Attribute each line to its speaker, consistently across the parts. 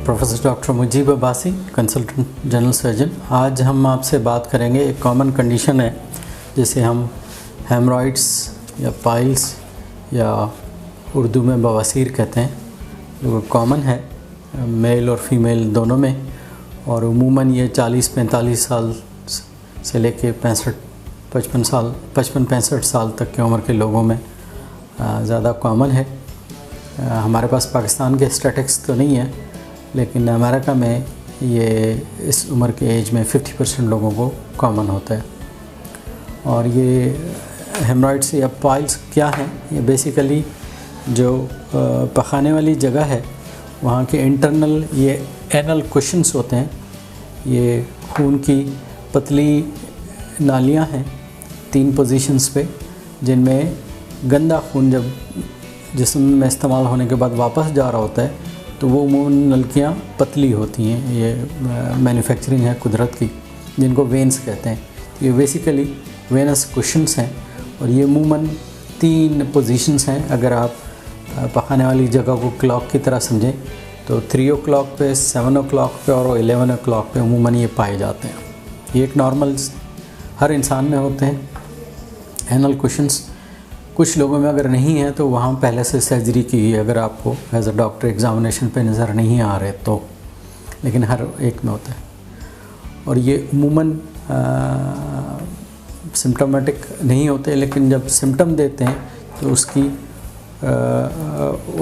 Speaker 1: Professor doctor Mujeeb Abbasi, consultant general surgeon. आज हम आपसे बात करेंगे, एक कॉमन कंडीशन है जिसे हम हेमरॉइड्स या पाइल्स या उर्दू में बवासीर कहते हैं, जो कॉमन है मेल और फीमेल दोनों में, और उमूमन ये 40-45 साल से लेके 55-65 साल तक की उम्र के लोगों में ज़्यादा कॉमन है। हमारे पास पाकिस्तान के स्टैटिस्टिक्स तो नहीं है, लेकिन अमेरिका में ये इस उम्र के एज में 50% लोगों को कॉमन होता है। और ये हेमरॉइड्स या पाइल्स क्या हैं? ये बेसिकली जो पखाने वाली जगह है वहाँ के इंटरनल ये एनल कुशन्स होते हैं। ये खून की पतली नालियाँ हैं 3 पोजीशंस पे, जिनमें गंदा खून जब जिस्म में इस्तेमाल होने के बाद वापस जा रहा होता है तो वो अमूमन नलकियाँ पतली होती हैं। ये मैन्युफैक्चरिंग है कुदरत की, जिनको वेन्स कहते हैं। ये बेसिकली वेनस कुशन्स हैं और ये अमूमन 3 पोजीशंस हैं। अगर आप पखाने वाली जगह को क्लॉक की तरह समझें तो 3 o'clock पे, 7 o'clock पे और 11 o'clock पे अमूमन ये पाए जाते हैं। ये एक नॉर्मल हर इंसान में होते हैं एनल कुशन्स। कुछ लोगों में अगर नहीं है तो वहाँ पहले से सर्जरी की है, अगर आपको एज अ डॉक्टर एग्जामिनेशन पे नज़र नहीं आ रहे तो, लेकिन हर एक में होता है। और ये अमूमन सिम्टोमेटिक नहीं होते, लेकिन जब सिम्टम देते हैं तो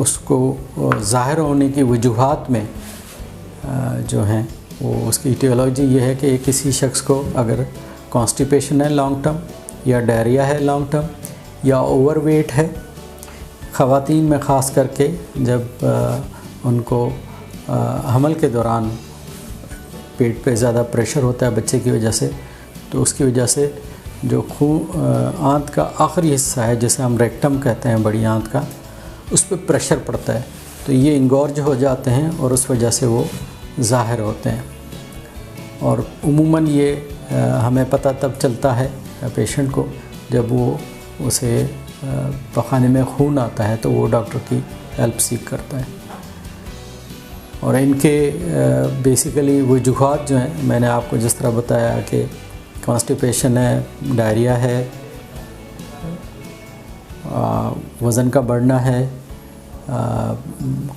Speaker 1: उसको ज़ाहिर होने की वजूहात में जो हैं वो उसकी इटियोलॉजी ये है कि किसी शख्स को अगर कॉन्स्टिपेशन है लॉन्ग टर्म, या डायरिया है लॉन्ग टर्म, या ओवरवेट है। ख़वातीन में ख़ास करके जब उनको हमल के दौरान पेट पे ज़्यादा प्रेशर होता है बच्चे की वजह से, तो उसकी वजह से जो आंत का आखिरी हिस्सा है जिसे हम रेक्टम कहते हैं, बड़ी आंत का, उस पर प्रेशर पड़ता है तो ये इंगॉर्ज हो जाते हैं और उस वजह से वो ज़ाहिर होते हैं। और उमूमन ये हमें पता तब चलता है पेशेंट को जब वो उसे पखाने में खून आता है तो वो डॉक्टर की हेल्प सीख करता है। और इनके बेसिकली वजूहात जो हैं, मैंने आपको जिस तरह बताया कि कॉन्स्टिपेशन है, डायरिया है, वज़न का बढ़ना है,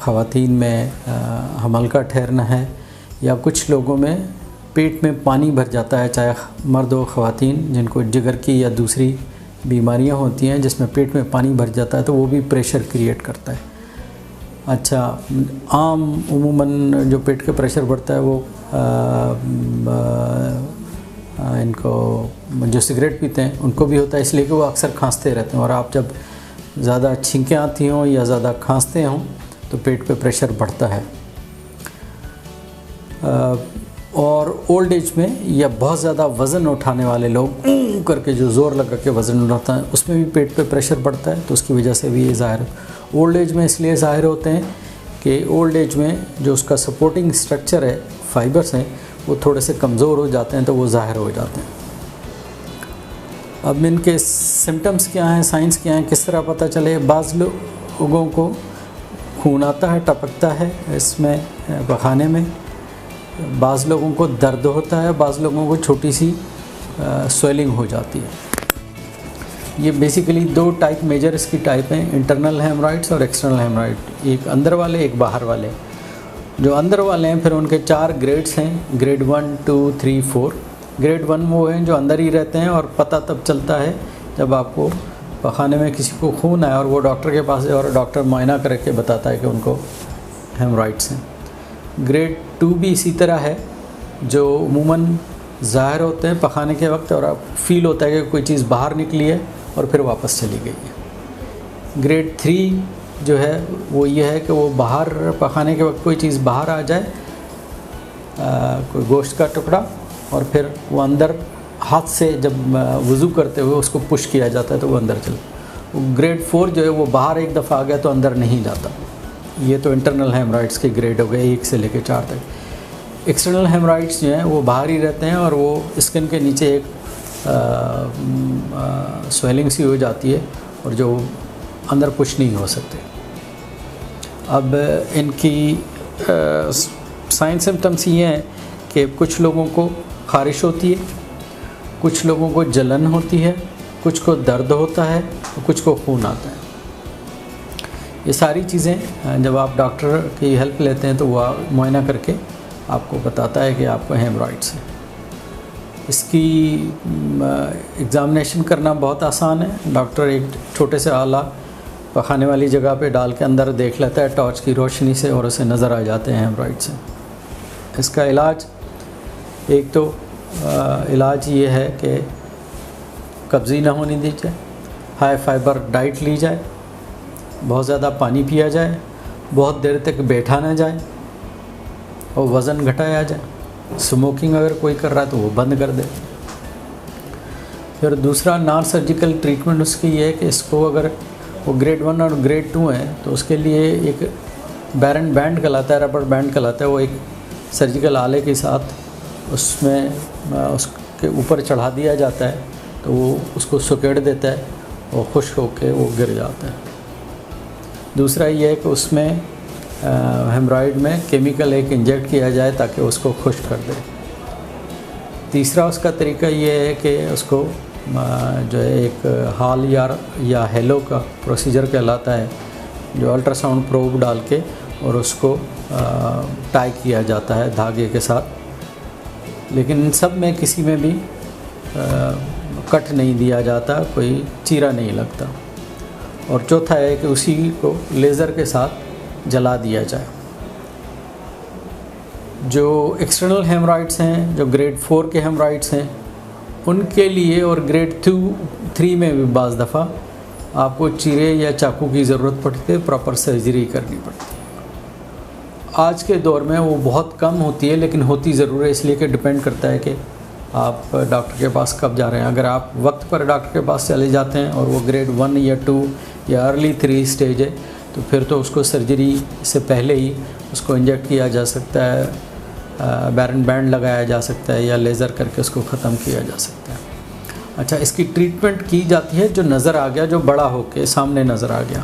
Speaker 1: ख़वातीन में हमल का ठहरना है, या कुछ लोगों में पेट में पानी भर जाता है, चाहे मर्द हो ख़वातीन, जिनको जिगर की या दूसरी बीमारियां होती हैं जिसमें पेट में पानी भर जाता है तो वो भी प्रेशर क्रिएट करता है। अच्छा, आम उमूमन जो पेट का प्रेशर बढ़ता है वो इनको जो सिगरेट पीते हैं उनको भी होता है, इसलिए कि वो अक्सर खांसते रहते हैं। और आप जब ज़्यादा छींकें आती हों या ज़्यादा खांसते हों तो पेट पे प्रेशर बढ़ता है। और ओल्ड एज में या बहुत ज़्यादा वज़न उठाने वाले लोग करके जो ज़ोर लगा के वज़न उठाता है उसमें भी पेट पे प्रेशर बढ़ता है, तो उसकी वजह से भी ये ज़ाहिर ओल्ड एज में इसलिए ज़ाहिर होते हैं कि ओल्ड एज में जो उसका सपोर्टिंग स्ट्रक्चर है, फाइबर्स हैं, वो थोड़े से कमज़ोर हो जाते हैं तो वो ज़ाहिर हो जाते हैं। अब इनके सिम्टम्स क्या हैं, साइंस क्या हैं, किस तरह पता चले? बाज़ लोगों को खून आता है, टपकता है इसमें पखाने में, बाज़ लोगों को दर्द होता है, बाज़ लोगों को छोटी सी स्वेलिंग हो जाती है। ये बेसिकली 2 टाइप मेजर इसकी टाइप हैं, इंटरनल हेमरॉइड्स और एक्सटर्नल हेमरॉइड। एक अंदर वाले, एक बाहर वाले। जो अंदर वाले हैं फिर उनके 4 ग्रेड्स हैं, ग्रेड 1, 2, 3, 4। ग्रेड 1 वो हैं जो अंदर ही रहते हैं और पता तब चलता है जब आपको पखाने में किसी को खून आए और वो डॉक्टर के पास है और डॉक्टर मुआयना करके बताता है कि उनको हेमरॉइड्स हैं। ग्रेड 2 भी इसी तरह है, जो अमूमन ज़ाहिर होते हैं पखाने के वक्त और आप फील होता है कि कोई चीज़ बाहर निकली है और फिर वापस चली गई है। ग्रेड 3 जो है वो ये है कि वो बाहर पखाने के वक्त कोई चीज़ बाहर आ जाए, कोई गोश्त का टुकड़ा, और फिर वो अंदर हाथ से जब वज़ू करते हुए उसको पुश किया जाता है तो वो अंदर चले। ग्रेड 4 जो है वो बाहर एक दफ़ा आ गया तो अंदर नहीं जाता। ये तो इंटरनल हेमरॉइड्स के ग्रेड हो गए 1 से लेकर 4 तक। एक्सटर्नल हेमरॉइड्स जो हैं वो बाहर ही रहते हैं और वो स्किन के नीचे एक स्वेलिंग सी हो जाती है और जो अंदर पुश नहीं हो सकते। अब इनकी साइन सिम्टम्स ये हैं कि कुछ लोगों को ख़ारिश होती है, कुछ लोगों को जलन होती है, कुछ को दर्द होता है और कुछ को खून आता है। ये सारी चीज़ें जब आप डॉक्टर की हेल्प लेते हैं तो वह मुआयना करके आपको बताता है कि आपको हेमरॉइड्स है। इसकी एग्ज़ामिनेशन करना बहुत आसान है। डॉक्टर एक छोटे से आला पखाने वाली जगह पे डाल के अंदर देख लेता है टॉर्च की रोशनी से और उसे नज़र आ जाते हैं हेमरॉइड्स से। इसका इलाज एक तो इलाज ये है कि कब्ज़ी ना होने दी जाए, हाई फाइबर डाइट ली जाए, बहुत ज़्यादा पानी पिया जाए, बहुत देर तक बैठा ना जाए और वज़न घटाया जाए। स्मोकिंग अगर कोई कर रहा है तो वो बंद कर दे। फिर दूसरा नॉन सर्जिकल ट्रीटमेंट उसकी ये है कि इसको अगर वो ग्रेड 1 और ग्रेड 2 है तो उसके लिए एक बैरन बैंड कहलाता है, रबर बैंड कहलाता है, वो एक सर्जिकल आले के साथ उसमें उसके ऊपर चढ़ा दिया जाता है तो वो उसको सुकेड़ देता है और खुश्क होकर वो गिर जाता है। दूसरा ये है कि उसमें हेमरॉइड में केमिकल एक इंजेक्ट किया जाए ताकि उसको खुश्क कर दे। तीसरा उसका तरीका ये है कि उसको जो है एक हाल या हेलो का प्रोसीजर कहलाता है, जो अल्ट्रासाउंड प्रोब डाल के और उसको टाई किया जाता है धागे के साथ। लेकिन इन सब में किसी में भी कट नहीं दिया जाता, कोई चीरा नहीं लगता। और चौथा है कि उसी को लेज़र के साथ जला दिया जाए। जो एक्सटर्नल हेमरॉइड्स हैं, जो ग्रेड 4 के हेमरॉइड्स हैं, उनके लिए और ग्रेड 3 में भी बाज़ दफ़ा आपको चीरे या चाकू की ज़रूरत पड़ती है, प्रॉपर सर्जरी करनी पड़ती है। आज के दौर में वो बहुत कम होती है, लेकिन होती ज़रूर है, इसलिए कि डिपेंड करता है कि आप डॉक्टर के पास कब जा रहे हैं। अगर आप वक्त पर डॉक्टर के पास चले जाते हैं और वो ग्रेड 1 या 2 या अर्ली 3 स्टेज है तो फिर तो उसको सर्जरी से पहले ही उसको इंजेक्ट किया जा सकता है, बैरन बैंड लगाया जा सकता है या लेज़र करके उसको ख़त्म किया जा सकता है। अच्छा, इसकी ट्रीटमेंट की जाती है जो नज़र आ गया, जो बड़ा होके सामने नज़र आ गया।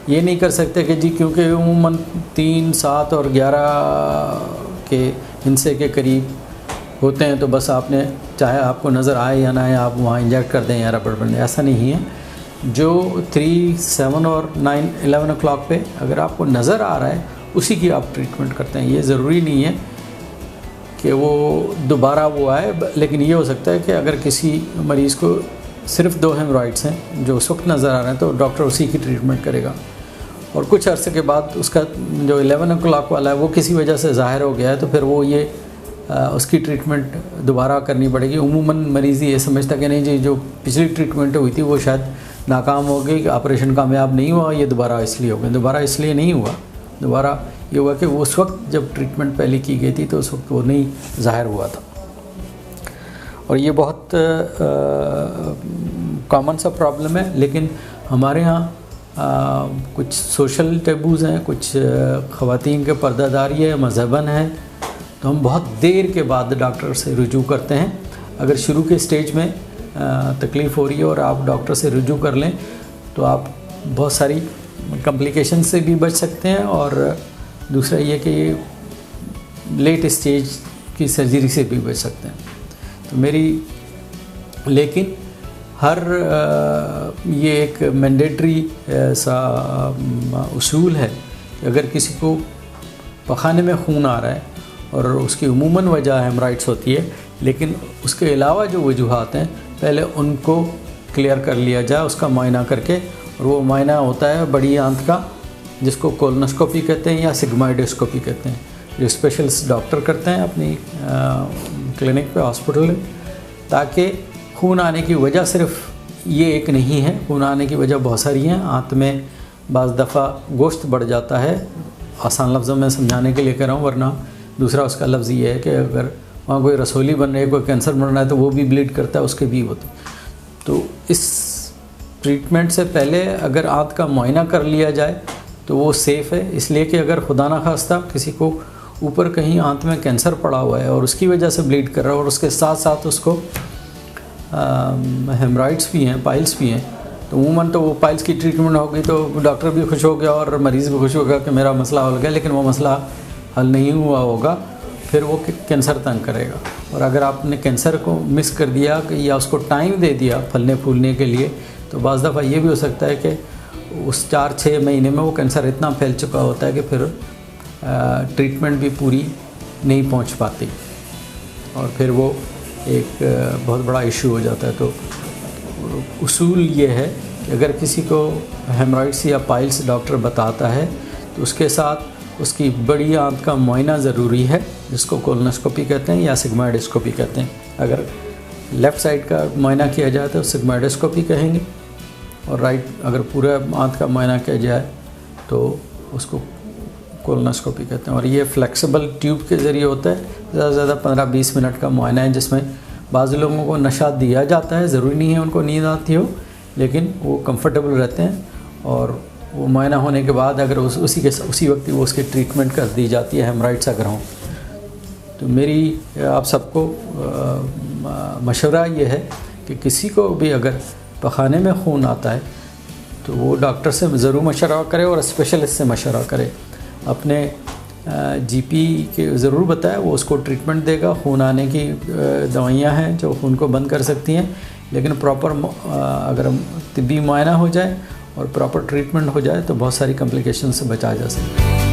Speaker 1: ये नहीं कर सकते कि जी क्योंकि उमूमन 3, 7 और 11 के हिस्से के करीब होते हैं तो बस आपने चाहे आपको नज़र आए या ना आए आप वहाँ इंजेक्ट कर दें या रबड़ बंद, ऐसा नहीं है। जो 3, 7 और 9, 11 o'clock पे अगर आपको नज़र आ रहा है उसी की आप ट्रीटमेंट करते हैं। ये ज़रूरी नहीं है कि वो दोबारा वो आए, लेकिन ये हो सकता है कि अगर किसी मरीज़ को सिर्फ 2 हेमरॉइड्स हैं जो उस वक्त नज़र आ रहे हैं तो डॉक्टर उसी की ट्रीटमेंट करेगा। और कुछ अरसे के बाद उसका जो 11 o'clock वाला है वो किसी वजह से ज़ाहिर हो गया है तो फिर वो ये उसकी ट्रीटमेंट दोबारा करनी पड़ेगी। उमूमन मरीज़ ये समझता कि नहीं जी जो पिछली ट्रीटमेंट हुई थी वो शायद नाकाम हो गई, ऑपरेशन कामयाब नहीं हुआ, ये दोबारा इसलिए हो गया। दोबारा इसलिए नहीं हुआ, दोबारा ये हुआ कि उस वक्त जब ट्रीटमेंट पहले की गई थी तो उस वक्त वो नहीं ज़ाहिर हुआ था। और ये बहुत कॉमन सा प्रॉब्लम है, लेकिन हमारे यहाँ कुछ सोशल टेबूज़ हैं, कुछ ख़वातीन के पर्दादारी है, मज़हबन है, तो हम बहुत देर के बाद डॉक्टर से रुजू करते हैं। अगर शुरू के स्टेज में तकलीफ़ हो रही है और आप डॉक्टर से रुजू कर लें तो आप बहुत सारी कॉम्प्लिकेशन से भी बच सकते हैं। और दूसरा ये कि लेट स्टेज की सर्जरी से भी बच सकते हैं। तो लेकिन हर ये एक मैंडेटरी सा उसूल है कि अगर किसी को पखाने में खून आ रहा है और उसकी उमूमन वजह हेमरॉइड्स होती है, लेकिन उसके अलावा जो वजूहात हैं पहले उनको क्लियर कर लिया जाए, उसका मुआयना करके। और वो मुआयना होता है बड़ी आंत का, जिसको कोलोनोस्कोपी कहते हैं या सिग्मोइडोस्कोपी कहते हैं, जो स्पेशलिस्ट डॉक्टर करते हैं अपनी क्लिनिक पे, हॉस्पिटल में, ताकि खून आने की वजह सिर्फ ये एक नहीं है, खून आने की वजह बहुत सारी हैं। आंत में बाज़ दफ़ा गोश्त बढ़ जाता है, आसान लफ्ज़ों में समझाने के लिए कह रहा हूँ, वरना दूसरा उसका लफ्ज़ ये है कि अगर वहाँ कोई रसोली बन रही है, कोई कैंसर बन रहा है तो वो भी ब्लीड करता है, उसके भी होते। तो इस ट्रीटमेंट से पहले अगर आंत का मुआयना कर लिया जाए तो वो सेफ़ है, इसलिए कि अगर खुदा ना खास्ता किसी को ऊपर कहीं आंत में कैंसर पड़ा हुआ है और उसकी वजह से ब्लीड कर रहा है और उसके साथ साथ उसको हेमरॉइड्स भी हैं, पाइल्स भी हैं, तो उमूमन तो वो पाइल्स की ट्रीटमेंट होगी तो डॉक्टर भी खुश हो गया और मरीज़ भी खुश हो गया कि मेरा मसला हल गया। लेकिन वो मसला हल नहीं हुआ होगा फिर वो कैंसर तंग करेगा। और अगर आपने कैंसर को मिस कर दिया या उसको टाइम दे दिया फलने फूलने के लिए, तो बाज़ दफ़ा ये भी हो सकता है कि उस 4-6 महीने में वो कैंसर इतना फैल चुका होता है कि फिर ट्रीटमेंट भी पूरी नहीं पहुंच पाती और फिर वो एक बहुत बड़ा इशू हो जाता है। तो उसूल ये है कि अगर किसी को हेमरॉइड्स या पाइल्स डॉक्टर बताता है तो उसके साथ उसकी बड़ी आंत का मुआयना ज़रूरी है, जिसको कोलोनोस्कोपी कहते हैं या सिग्मोइडोस्कोपी कहते हैं। अगर लेफ़्ट साइड का मुआयना किया जाए तो सिग्मोइडोस्कोपी कहेंगे, और राइट अगर पूरा आंत का मुआयना किया जाए तो उसको कोलोनोस्कोपी कहते हैं। और ये फ्लेक्सिबल ट्यूब के ज़रिए होता है। ज़्यादा से ज़्यादा 15-20 मिनट का मुआयना है, जिसमें बाज़ लोगों को नशा दिया जाता है, ज़रूरी नहीं है उनको नींद आती हो, लेकिन वो कंफर्टेबल रहते हैं। और वो मुआयना होने के बाद अगर उसी वक्त वो उसकी ट्रीटमेंट कर दी जाती है हेमरॉइड्स अगर हों। तो मेरी आप सबको मशवरा ये है कि किसी को भी अगर पखाने में खून आता है तो वो डॉक्टर से ज़रूर मशवरा करे और स्पेशलिस्ट से मशवरा करे। अपने जीपी के ज़रूर बताए, वो उसको ट्रीटमेंट देगा। खून आने की दवाइयाँ हैं जो खून को बंद कर सकती हैं, लेकिन प्रॉपर अगर तिब्बी मुआयना हो जाए और प्रॉपर ट्रीटमेंट हो जाए तो बहुत सारी कॉम्प्लिकेशन से बचा जा सकता है।